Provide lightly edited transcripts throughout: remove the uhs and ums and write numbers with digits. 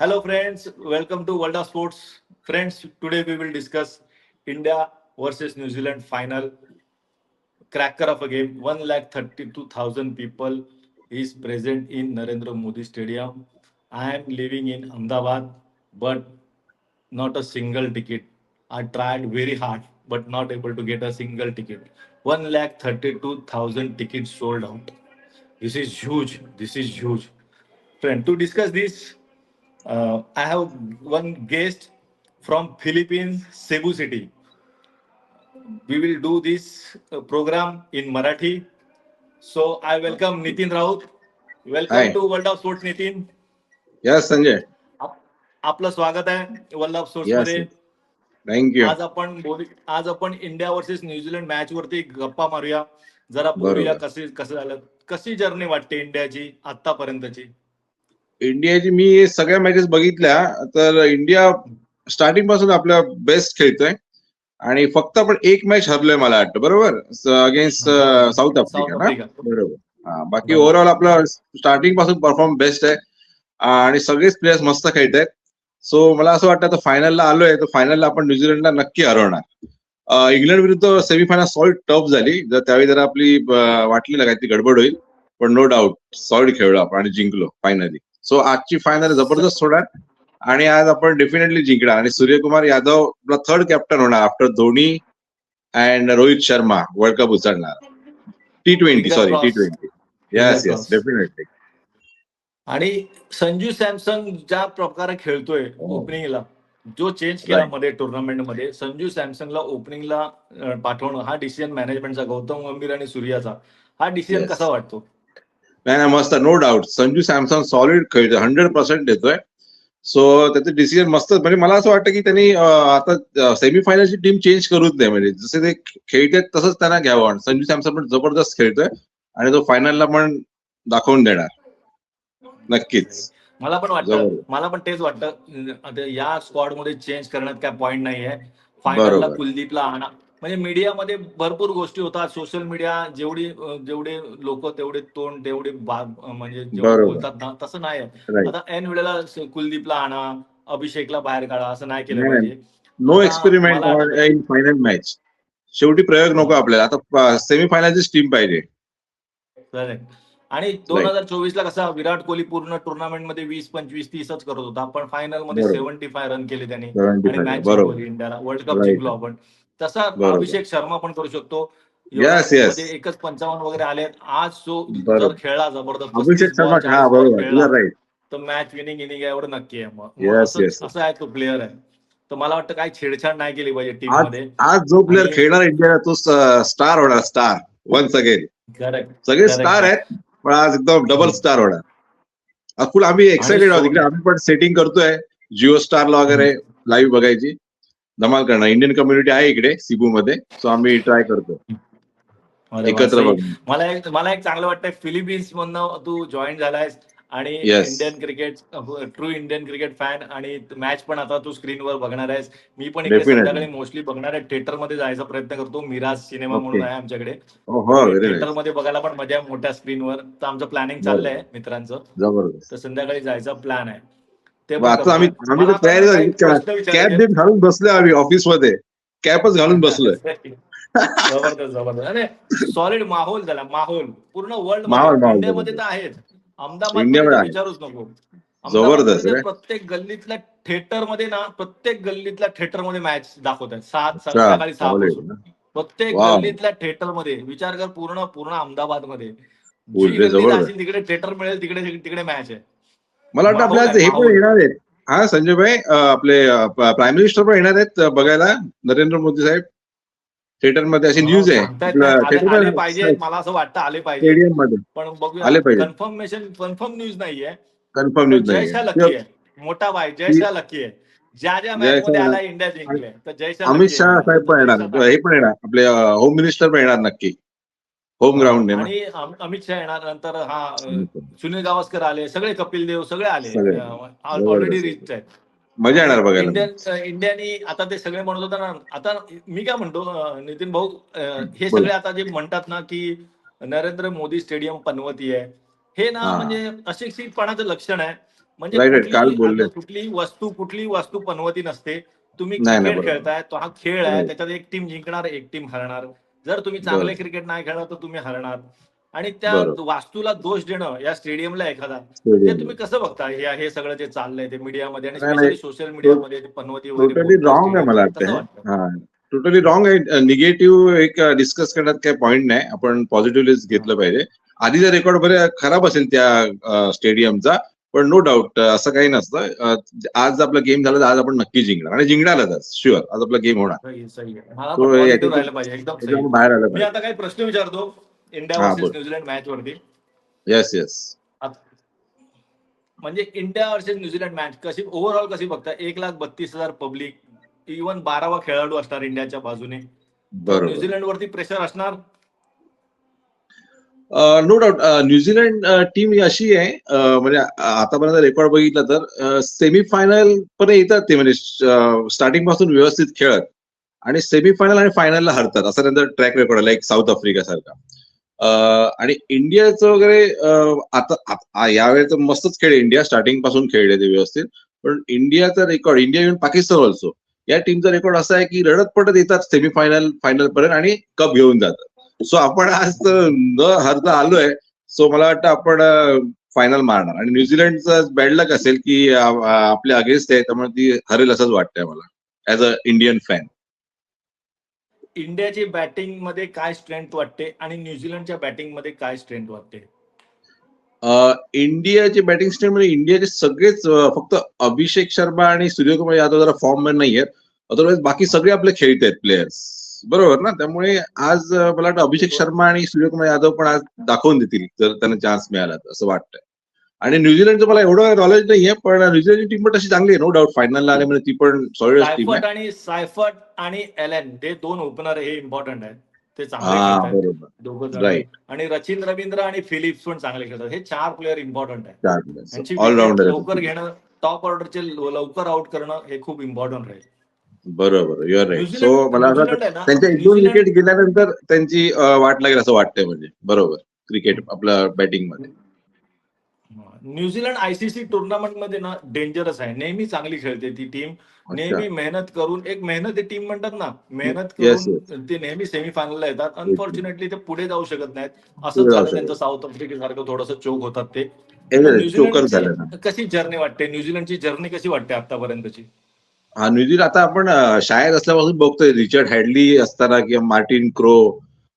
Hello, friends. Welcome to World of Sports. Friends, today we will discuss India versus New Zealand final. Cracker of a game. 132,000 people is present in Narendra Modi Stadium. I am living in Ahmedabad, but not a single ticket. I tried very hard, but not able to get a single ticket. 132,000 tickets sold out. This is huge. This is huge. Friend, to discuss this, I have one guest from Philippines, Cebu City. We will do this program in Marathi. So I welcome Nitin Raut. Welcome high. to World of Sports, Nitin. Yes Sanjay. आप- आपलं स्वागत आहे world of sports yes. मध्ये. Thank you. आज आपण India versus New Zealand match वरती गप्पा मारूया. जरा बोलूया बरोबर. कसं झालं, कशी जर्नी वाटते इंडियाची आतापर्यंतची. इंडियाची मी सगळ्या मॅचेस बघितल्या तर इंडिया स्टार्टिंग पासून आपल्या बेस्ट खेळतोय आणि फक्त आपण एक मॅच हरलोय मला वाटतं, बरोबर, अगेन्स्ट साऊथ आफ्रिका ना. आफ्रिका. बरोबर. बाकी बरोबर. ओव्हरऑल आपलं स्टार्टिंग पासून परफॉर्म बेस्ट आहे आणि सगळेच प्लेयर्स मस्त खेळत आहेत. सो मला असं वाटतं आता फायनलला आलोय तर फायनलला आपण न्यूझीलंडला नक्की हरवणार. इंग्लंड विरुद्ध सेमीफायनल सॉलिड टफ झाली, जर त्यावेळी जरा आपली वाटली ना काहीतरी गडबड होईल, पण नो डाऊट सॉलिड खेळलो आपण आणि जिंकलो फायनली. सो आजची फायनल जबरदस्त होणार आणि आज आपण डेफिनेटली जिंकणार आणि सूर्यकुमार यादव आपला थर्ड कॅप्टन होणार after Dhoni and Rohit Sharma world cup उचलणार. T20 Finger sorry cross. T20. Finger yes cross. Definitely. आणि संजू सॅमसन ज्या प्रकारे खेळतोय ओपनिंगला, जो चेंज केला Right. मध्ये टुर्नामेंटमध्ये, संजू सॅमसनला ओपनिंगला पाठवणं हा डिसिजन मॅनेजमेंटचा, गौतम गंभीर आणि सूर्याचा, हा डिसिजन Yes. कसा वाटतो? नाही मस्त, no doubt. Sanju Samson solid खेळतोय, 100% देतोय. सो त्याचे डिसिजन मस्त. म्हणजे मला असं वाटतं की त्यांनी आता सेमीफायनलची टीम चेंज करूच नाही, म्हणजे जसे ते खेळतात तसंच त्यांना घ्यावं. संजू सॅमसन पण जबरदस्त खेळतोय आणि तो फायनलला पण दाखवून देणार नक्कीच. मला जबरदस्त. पण तेच वाटतं. आता या स्क्वॉड मध्ये चेंज करण्यात काय पॉईंट नाहीये. फायनलला बरोबर. कुलदीपला आणा. म्हणजे मीडियामध्ये भरपूर गोष्टी होतात. सोशल मीडिया जेवढे लोक तेवढे तोंड तेवढे म्हणजे जेवढे बरोबर. बोलतात ना, तसं नाही. राईट. आता ऐन वेळेला कुलदीपला आणा, अभिषेकला बाहेर काढा, असं नाही केलं नाही पाहिजे. नो आता एक्सपेरिमेंट मला आठवतंय. In final match. शेवटी प्रयोग नको आपल्याला. आता सेमीफायनलचीच टीम पाहिजे. करेक्ट. आणि राईट. 2024ला कसा विराट कोहली पूर्ण टुर्नामेंटमध्ये 20, 25, 30च करत होता. पण फायनल मध्ये बरोबर. 75 रन केले त्यांनी आणि 75. मॅच बरोबर. जिंकवली इंडियाला. World cup right. जिंकलो आपण. तसा बरोबर. अभिषेक शर्मा पण करू शकतो. एवढा येस येस. म्हणजे एकच 55 वगैरे आले. आज जर बरोबर. खेळला जबरदस्त अभिषेक 35 शर्मा बॉल हा 40 बॉल बरोबर, खेळला, तुझं राईट. तर मॅच विनिंग इनिंग एवढं नक्की आहे. मग येस येस. असं आहे, तो प्लेअर आहे. तर मला वाटतं काही छेडछाड नाही केली पाहिजे टीम आज मध्ये. आज जो प्लेअर आणि खेळणार इंडियाला तो स्टार होणार, स्टार वन्स अगेन. करेक्ट सगळे स्टार करेक्ट. आहेत पण आज एकदम डबल स्टार होणार. फुल आम्ही आणि एक्साइटेड आहोत. इकडे आम्ही पण सेटिंग करतोय जिओ स्टारला वगैरे लाईव्ह बघायची. धमाल करणार. इंडियन कम्युनिटी आहे इकडे सिबू मध्ये, सो आम्ही ट्राय करतो अरे वा, एकत्र सही. बघून. मला एक चांगलं वाटतंय, फिलिपिन्स मधनं तू जॉईन झालायस आणि yes. True Indian cricket fan, आणि मॅच पण आता तू स्क्रीनवर बघणार आहेस. मी पण इकडे डेफिनेटली. संध्याकाळी मोस्टली बघणार आहे. थिएटर मध्ये जायचा प्रयत्न करतो. मिराज सिनेमा म्हणून ओके. आहे आमच्याकडे, हो आणि व्हेरी थिएटर नाईस. मध्ये बघायला पण मजा आहे मोठ्या स्क्रीनवर. तर आमचं प्लॅनिंग बरोबर. चाललंय मित्रांचं. जबरदस्त. तर संध्याकाळी जायचा प्लॅन आहे. ते मग पण आता करूया. आम्ही मला तर आता तयारी ना झाली. काही प्रश्न कॅप विचारायचे बीप घालून बसलोय आम्ही ऑफिसमध्ये. कॅपच घालून बसलोय. जबरदस्त जबरदस्त. अरे सॉलिड माहोल झाला. माहोल पूर्ण वर्ल्ड मध्ये, माहोल माहोल इंडियामध्ये तर जबरदस्त. आहेच, अहमदाबाद मध्ये तर इंडियामध्ये आहे. विचारूच नको. अहमदाबाद मध्ये जबरदस्त तर रे. प्रत्येक गल्लीतल्या थिएटर मध्ये ना, प्रत्येक गल्लीतल्या थिएटर मध्ये मॅच दाखवत आहेत. अच्छा. संध्याकाळी 6 सॉलिड. पासून प्रत्येक वाव. गल्लीतल्या थिएटर मध्ये. विचार कर, पूर्ण पूर्ण अहमदाबाद मध्ये जी बोल रे, गल्ली जबरदस्त. जाशील तिकडे थिएटर मिळेल, तिकडे तिकडे मॅच आहे. मला वाटतं आपल्या माहोल आहे आज हे पण माहोल. येणार आहेत. हा संजय भाई, आपले प्राईम मिनिस्टर पण येणार आहेत बघायला, नरेंद्र मोदी साहेब थिएटरमध्ये, अशी न्यूज आहे. सांगता येत नाही. आपलं आले थिएटर पाहिजेत, मला असं वाटतं आले पाहिजेत. स्टेडियम मध्ये पण बघूया. आले पाहिजे. कन्फर्म न्यूज नाहीये. कन्फर्म पण न्यूज नाहीये. जयशा लकी आहे. मोठा भाई जयशा लकी आहे. ज्या मॅच मध्ये जयशा आला इंडिया जिंकले, तर जयशा अमित लकी आहे शहा इंडिया. साहेब तर पण येणार, जयशा हे पण येणार, आपले होम मिनिस्टर पण येणार नक्की. होम ग्राउंड आहे ना. आणि अमित शहा येणार. नंतर सुनील गावस्कर आले, सगळे कपिल देव सगळे आले. सगळे ऑलरेडी जबरदस्त. रिच आहेत. मजा आणि येणार बघायला. इंडियानी आता ते सगळे म्हणत होता ना. आता मी काय म्हणतो, नितीन भाऊ, हे बोला. सगळे आता जे म्हणतात ना की नरेंद्र मोदी स्टेडियम पनवती आहे, हे ना हा म्हणजे अशिक्षितपणाचं लक्षण आहे. म्हणजे राईट काल बोलले. कुठली वस्तू पनवती नसते. तुम्ही नाही नाही, क्रिकेट बरोबर. खेळताय, तो हा खेळ आहे, राईट. त्याच्यात एक टीम जिंकणार, एक टीम हरणार. जर तुम्ही चांगले बरोबर क्रिकेट नाही खेळणार तर तुम्ही हरणार. आणि त्या बरोबर. वास्तूला दोष देणं या स्टेडियमला एखादा, ते स्टेडियमला तुम्ही कसं बघता? हे सगळं जे चाललंय ते मीडियामध्ये आणि नाही नाही, स्पेशली सोशल मीडियामध्ये पनवती वगैरे टोटली बोलताय रॉंग आहे मला स्टेडियमला, वाटतं कसं हे. वाटतं? हा, टोटली रॉंग आहे. निगेटिव्ह एक डिस्कस करण्यात काही पॉईंट नाही. आपण पॉझिटिव्हलीच घेतलं पाहिजे. आधीचा रेकॉर्ड बरे खराब असेल त्या स्टेडियमचा, पण नो डाऊट असं काही नसतं. आज आपला गेम झाला तर आज आपण नक्की जिंकणार आणि जिंकणारच आज शुअर. आज आपला गेम होणार. सही आहे. मला पण तो पॉझिटिव्ह राहिलं पाहिजे, एकदम सही. याच्यातून बाहेर आलं मी पाहिजे. आता काही प्रश्न विचारतो इंडिया हा वर्सेस बोल. न्यूझीलंड मॅच वरती. Yes yes. म्हणजे इंडिया वर्सेस न्यूझीलंड मॅच कशी ओव्हरऑल कशी बघता? 1,32,000 पब्लिक, इव्हन 12वा खेळाडू असणार इंडियाच्या बाजूने, तर बरोबर. न्यूझीलंड वरती प्रेशर असणार. नो डाऊट न्यूझीलंड टीम ही अशी आहे, म्हणजे आतापर्यंत रेकॉर्ड बघितला तर सेमीफायनल पर्यंत येतात ते, म्हणजे स्टार्टिंग पासून व्यवस्थित खेळत आणि सेमीफायनल आणि फायनलला हरतात, असा त्यांचा ट्रॅक रेकॉर्ड आहे, लाईक साऊथ आफ्रिका सारखा. आणि इंडियाचं वगैरे आता यावेळेस मस्तच खेळ इंडिया स्टार्टिंग पासून खेळले ते व्यवस्थित. पण इंडियाचा record, India even Pakistan also, या टीमचा रेकॉर्ड असा आहे की रडत पडत येतात सेमीफायनल फायनल पर्यंत आणि कप घेऊन जातात. सो आपण आज न हरता आलोय. सो मला वाटतं आपण फायनल मारणार आणि न्यूझीलंडचं बॅड लक असेल की आपल्या अगेन्स्ट आहे, त्यामुळे ती हरेल असंच वाटतंय मला ऍज अ इंडियन फॅन. इंडियाची बॅटिंग मध्ये काय स्ट्रेंथ वाटते आणि न्यूझीलंडच्या बॅटिंग मध्ये काय स्ट्रेंथ वाटते? इंडियाचे बॅटिंग स्ट्रेंथ म्हणजे इंडियाचे सगळेच फक्त अभिषेक शर्मा आणि सूर्यकुमार यादव जरा फॉर्म मध्ये नाहीयेत. अदरवाईज बाकी सगळे आपले खेळत आहेत प्लेयर्स, बरोबर ना. त्यामुळे आज मला वाटतं अभिषेक शर्मा आणि सूर्यकुमार यादव पण आज दाखवून देतील जर त्यांना चान्स मिळाला तर, असं वाटतंय. आणि न्यूझीलंडचं मला एवढं नॉलेज नाहीये, पण न्यूझीलंडची टीम पण तशी चांगली आहे, नो डाऊट. फायनलला आले म्हणजे ती पण सॉलिड टीम आहे. सायफर्ट आणि एलन, ते दोन ओपनर हे इम्पॉर्टंट आहेत. ते चांगले हा खेळतात बरोबर. दोघं जण. राईट. आणि रचिन रवींद्र आणि फिलिप्स पण चांगले खेळतात. हे 4 प्लेअर इम्पॉर्टंट आहेत. चार प्लेयर्स यांची विकेट ऑलराऊंडर लवकर आहे. घेणं, टॉप ऑर्डरचे लवकर आउट करणं हे खूप इम्पॉर्टंट राहील. बरोबर, युअर राईट. सो मला असं वाटतं न्यूझीलंड आहे ना, त्यांच्या 1-2 विकेट गेल्यानंतर त्यांची वाट लागेल असं वाटतंय, म्हणजे बरोबर क्रिकेट आपल्या बॅटिंग मध्ये. न्यूझीलंड आयसीसी टुर्नामेंट मध्ये ना डेंजरस आहे. नेहमी चांगली खेळते ती टीम. नेहमी मेहनत करून, एक मेहनती टीम म्हणतात ना, मेहनत येस करून येस. ते नेहमी सेमीफायनलला येतात. अनफॉर्च्युनेटली ते पुढे जाऊ शकत नाहीत. असंच झालं त्यांचं साऊथ आफ्रिकेसारखं, थोडंसं चोक होतात ते. तर चोकर झालं ना. न्यूझीलंडची कशी जर्नी वाटते? न्यूझीलंडची जर्नी कशी वाटते आतापर्यंतची? हा, न्यूझीलंड आता आपण शाळेत असल्यापासून बघतोय, रिचर्ड हॅडली असताना किंवा मार्टिन क्रो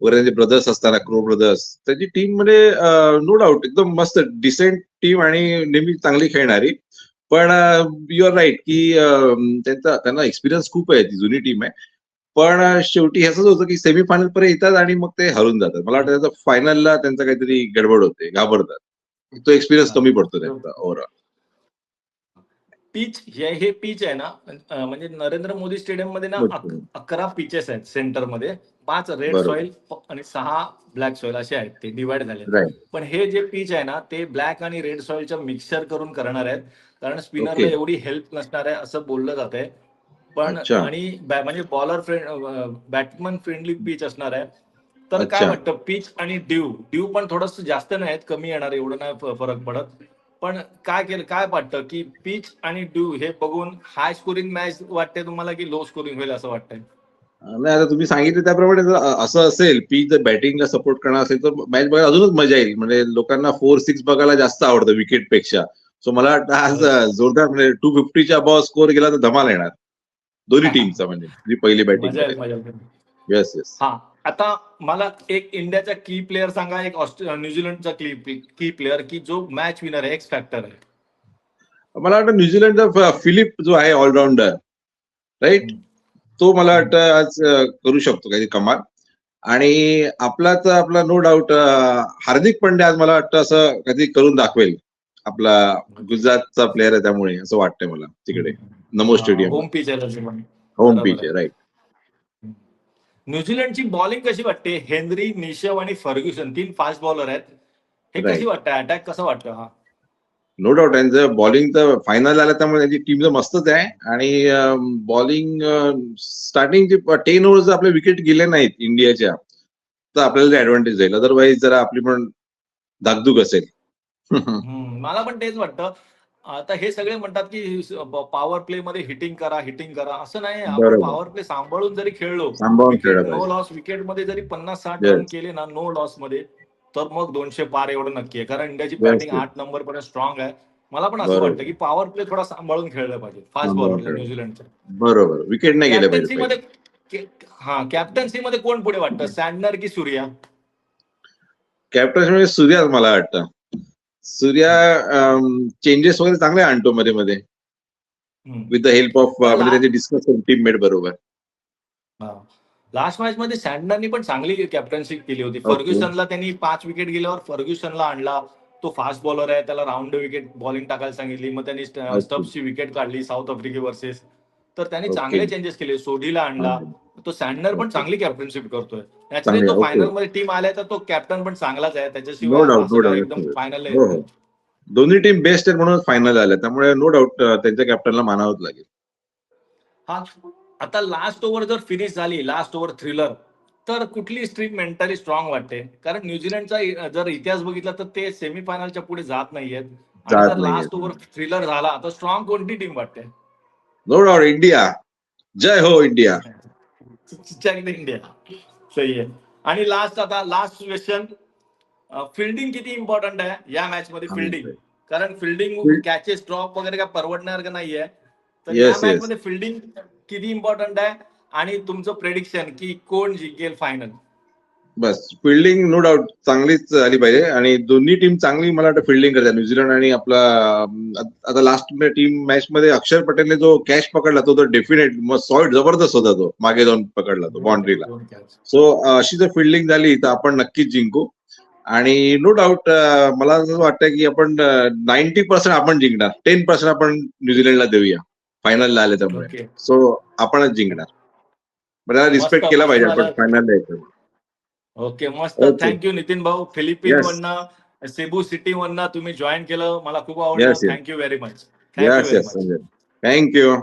वगैरे त्यांचे ब्रदर्स असताना, क्रो ब्रदर्स, त्याची टीम मध्ये नो डाऊट एकदम मस्त डिसेंट टीम आणि नेहमी चांगली खेळणारी. पण यू आर राईट की त्यांना एक्सपिरियन्स खूप आहे, ती जुनी टीम आहे. पण शेवटी असंच होतं की सेमीफायनल पर्यंत येतात आणि मग ते हरून जातात. मला वाटतं त्याचं फायनलला त्यांचं काहीतरी गडबड होते, घाबरतात. तो एक्सपिरियन्स कमी पडतो त्यांचा ओव्हरऑल. पिच हे पिच आहे ना, म्हणजे नरेंद्र मोदी स्टेडियम मध्ये ना 11 पिचेस आहेत सेंटरमध्ये. 5 रेड बरोबर. सॉइल आणि 6 ब्लॅक सॉइल असे आहेत, ते डिवाइड झाले. राईट. पण हे जे पिच आहे ना, ते ब्लॅक आणि रेड सॉइलचं मिक्सचर करून करणार आहेत, कारण स्पिनरला ओके. एवढी हेल्प नसणार आहे असं बोललं जात आहे. पण अच्छा. आणि म्हणजे बॉलर बॅट्समन फ्रेंडली पिच असणार आहे. तर काय अच्छा. वाटतं, पिच आणि ड्यू पण थोडस जास्त नाही आहेत, कमी येणार, एवढं नाही फरक पडत. पण काय वाटतं की पिच आणि ड्यू हे बघून हाय स्कोरिंग मॅच वाटते तुम्हाला की लो स्कोरिंग होईल असं वाटतंय? नाही, आता तुम्ही सांगितलं त्याप्रमाणे जर असं असेल, पी जर बॅटिंगला सपोर्ट करणार असेल तर मॅच बघायला अजूनच मजा येईल. म्हणजे लोकांना 4-6 बघायला जास्त आवडतं विकेट पेक्षा. सो मला वाटतं आज जोरदार, म्हणजे 250च्या अबॉव स्कोर गेला तर धमाल येणार दोन्ही टीमचा, म्हणजे जी पहिली बॅटिंग मजा मध्ये. येईल. Yes yes. हा, आता मला एक इंडियाचा की प्लेअर सांगा, एक न्यूझीलंडचा की प्लेअर की जो मॅच विनर आहे, एक्स फॅक्टर आहे. मला वाटतं न्यूझीलंडचा फिलिप जो आहे ऑलराऊंडर, राईट, तो मला वाटतं आज करू शकतो काही कमाल. आणि आपला नो डाऊट हार्दिक पांड्या आज मला वाटतं असं कधी करून दाखवेल. आपला गुजरातचा प्लेअर आहे, त्यामुळे असं वाटतंय मला तिकडे नमो स्टेडियम होम पिच आहे, होम पिच आहे. राईट. न्यूझीलंडची बॉलिंग कशी वाटते? हेनरी, निशव आणि फर्ग्युसन 3 फास्ट बॉलर आहेत. हे कशी वाटतं? अटॅक कसं वाटतं? हा, नो डाऊट त्यांचं बॉलिंग तर फायनल आलं, त्यामुळे त्यांची टीम तर मस्तच आहे. आणि बॉलिंग स्टार्टिंगचे 10 ओव्हर्स आपले विकेट गेले नाहीत इंडियाच्या, तर आपल्याला ऍडव्हान्टेज जाईल. अदरवाईज जरा आपली पण धाकधूक असेल. मला पण तेच वाटतं. आता हे सगळे म्हणतात की पॉवर प्ले मध्ये हिटिंग करा असं नाही. आपण बरोबर. पॉवर प्ले सांभाळून जरी खेळलो, सांभाळून विकेट खेळलं नो पाहिजे. लॉस, विकेट मध्ये जरी 50-60 रन येस, केले ना नो लॉस मध्ये, तर मग 200 पार एवढं नक्की आहे. कारण इंडियाची येस, बॅटिंग येस. 8 नंबर पर्यंत स्ट्रॉंग आहे. मला पण असं वाटतं बरोबर. की पॉवर प्ले थोडा सांभाळून खेळलं पाहिजे फास्ट सांभाळून बॉलरला खेळलं. न्यूझीलंडच्या. बरोबर. विकेट नाही गेले पाहिजे कॅप्टन्सी पहिले. मध्ये कॅप्टन्सी मध्ये कोण पुढे वाटतं, सँडनर की सूर्या? कॅप्टन म्हणजे सूर्याच मला वाटतं. सूर्या चेंजेस वगैरे चांगले आणतो मध्ये मध्ये हम्म. विथ द हेल्प ऑफ पण म्हणजे त्याचे डिस्कस टीममेट बरोबर. लास्ट मॅच मध्ये सँडनरनी पण चांगली कॅप्टन्सी केली होती. ओके. फर्ग्युसनला त्यांनी 5 विकेट गेल्यावर फर्ग्युसनला आणला. तो फास्ट बॉलर आहे, त्याला राऊंड विकेट बॉलिंग टाकायला सांगितली. मग त्यांनी ओके. स्टब्सची विकेट काढली साऊथ आफ्रिके वर्सेस. तर त्यांनी ओके. चांगले चेंजेस केले. सोढीला आणला. तो सँडनर पण ओके. चांगली कॅप्टनशिप करतोय. नॅचरली चांगले. तो ओके. फायनल मध्ये टीम आलाय तर तो कॅप्टन पण चांगलाच आहे. नो त्याच्याशिवाय डाऊट, असं नो काय डाऊट. एकदम फायनलला हो, येत हो. नाही. दोन्ही टीम बेस्ट आहेत म्हणून फायनल आल्या. त्यामुळे नो डाऊट त्यांच्या कॅप्टनला मानावंच लागेल. हा, आता लास्ट ओव्हर जर फिनिश झाली, लास्ट ओव्हर थ्रिलर, तर कुठली स्ट्रीम मेंटली स्ट्रॉंग वाटते? कारण न्यूझीलंडचा जर इतिहास बघितला तर ते सेमीफायनलच्या पुढे जात नाहीयेत. आणि जात जर नाहीये. लास्ट ओव्हर थ्रिलर झाला तर स्ट्रॉंग कोणती टीम वाटते? No doubt India. जय हो इंडिया. चक दे इंडिया. सही आहे. आणि लास्ट क्वेश्चन, फिल्डिंग किती इम्पॉर्टंट आहे या मॅच मध्ये? फिल्डिंग, कारण फिल्डिंग कॅचेस ड्रॉप वगैरे काय परवडणार का नाहीये. तर या येस, मॅच येस. मध्ये फिल्डिंग किती इम्पॉर्टंट आहे? आणि तुमचं प्रेडिक्शन की कोण जिंकेल फायनल? बस फिल्डिंग नो डाऊट चांगलीच झाली पाहिजे आणि दोन्ही टीम चांगली मला वाटतं फिल्डिंग करतात. न्यूझीलंड आणि आपला आता लास्ट टीम मॅच मध्ये अक्षर पटेलने जो कॅच पकडला तो डेफिनेट मग सॉल्ट जबरदस्त होता. तो मागे जाऊन पकडला तो बाउंड्रीला. दोन कॅच. सो अशी जर फिल्डिंग झाली तर आपण नक्कीच जिंकू. आणि नो डाऊट मला असं वाटतं की आपण 90% आपण जिंकणार, 10% आपण न्यूझीलंडला देऊया फायनलला आले त्यामुळे. ओके. सो आपणच जिंकणार. त्याला मस्त रिस्पेक्ट केला मस्त पाहिजे आपण झालं. फायनलला यायचं. ओके, मस्त. ओके. थँक्यू नितीन भाऊ. फिलिपिन येस, वरनं, सेबू सिटी वरनं तुम्ही जॉईन केलं. मला खूप आवडलं. Yes, yes. Thank you very much. Thank you yes, very yes much. Sanjay. Thank you.